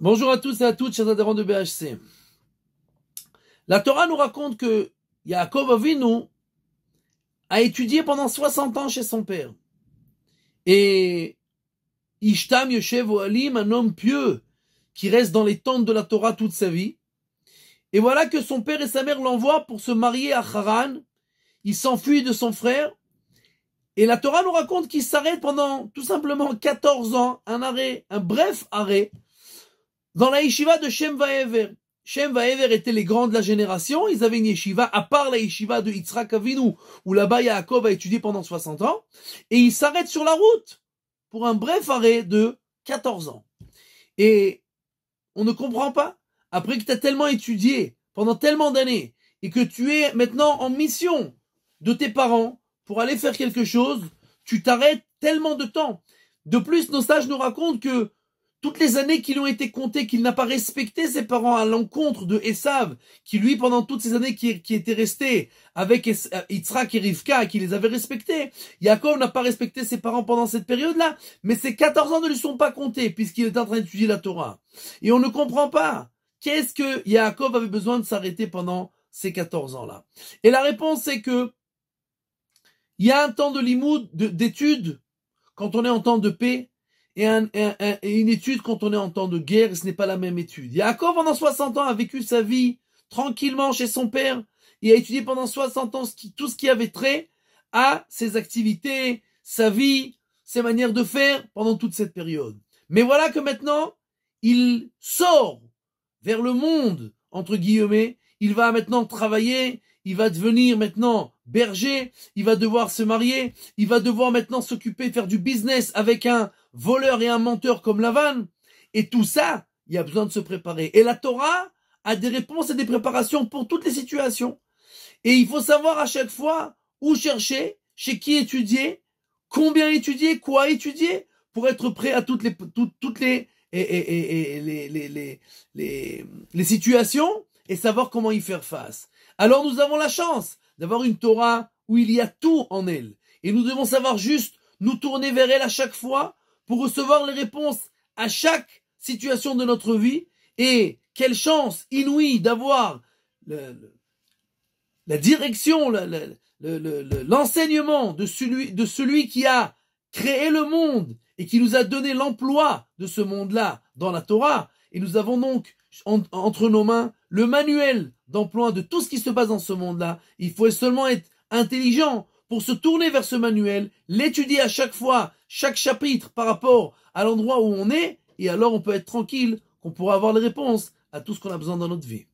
Bonjour à tous et à toutes, chers adhérents de BHC. La Torah nous raconte que Yaakov Avinu a étudié pendant 60 ans chez son père. Et Ishtam Yoshev Ohalim, un homme pieux qui reste dans les tentes de la Torah toute sa vie. Et voilà que son père et sa mère l'envoient pour se marier à Haran. Il s'enfuit de son frère. Et la Torah nous raconte qu'il s'arrête pendant tout simplement 14 ans, un bref arrêt, dans la yeshiva de Shem Vaever. Shem Vaever étaient les grands de la génération. Ils avaient une yeshiva, à part la yeshiva de Yitzhak Avinu, où là-bas Yaakov a étudié pendant 60 ans. Et il s'arrête sur la route pour un bref arrêt de 14 ans. Et on ne comprend pas. Après que tu as tellement étudié pendant tellement d'années et que tu es maintenant en mission de tes parents pour aller faire quelque chose, tu t'arrêtes tellement de temps. De plus, nos sages nous racontent que toutes les années qui lui ont été comptées, qu'il n'a pas respecté ses parents à l'encontre de Esav, qui lui, pendant toutes ces années qui était resté avec Yitzhak et Rivka, qui les avait respectés. Yaakov n'a pas respecté ses parents pendant cette période-là, mais ces 14 ans ne lui sont pas comptés, puisqu'il est en train d'étudier la Torah. Et on ne comprend pas. Qu'est-ce que Yaakov avait besoin de s'arrêter pendant ces 14 ans-là? Et la réponse, c'est que il y a un temps de limoud, d'études, quand on est en temps de paix, et une étude quand on est en temps de guerre, ce n'est pas la même étude. Yaakov, pendant 60 ans, a vécu sa vie tranquillement chez son père. Il a étudié pendant 60 ans tout ce qui avait trait à ses activités, sa vie, ses manières de faire pendant toute cette période. Mais voilà que maintenant, il sort vers le monde, entre guillemets. Il va maintenant travailler, il va devenir maintenant berger, il va devoir se marier, il va devoir maintenant s'occuper, faire du business avec un voleur et un menteur comme Lavan. Et tout ça, il y a besoin de se préparer. Et la Torah a des réponses et des préparations pour toutes les situations. Et il faut savoir à chaque fois où chercher, chez qui étudier, combien étudier, quoi étudier, pour être prêt à toutes les situations et savoir comment y faire face. Alors nous avons la chance d'avoir une Torah où il y a tout en elle. Et nous devons savoir juste nous tourner vers elle à chaque fois pour recevoir les réponses à chaque situation de notre vie. Et quelle chance inouïe d'avoir la direction, l'enseignement de celui qui a créé le monde et qui nous a donné l'emploi de ce monde-là dans la Torah. Et nous avons donc entre nos mains le manuel d'emploi de tout ce qui se passe dans ce monde-là. Il faut seulement être intelligent pour se tourner vers ce manuel, l'étudier à chaque fois, chaque chapitre par rapport à l'endroit où on est, et alors on peut être tranquille qu'on pourra avoir les réponses à tout ce qu'on a besoin dans notre vie.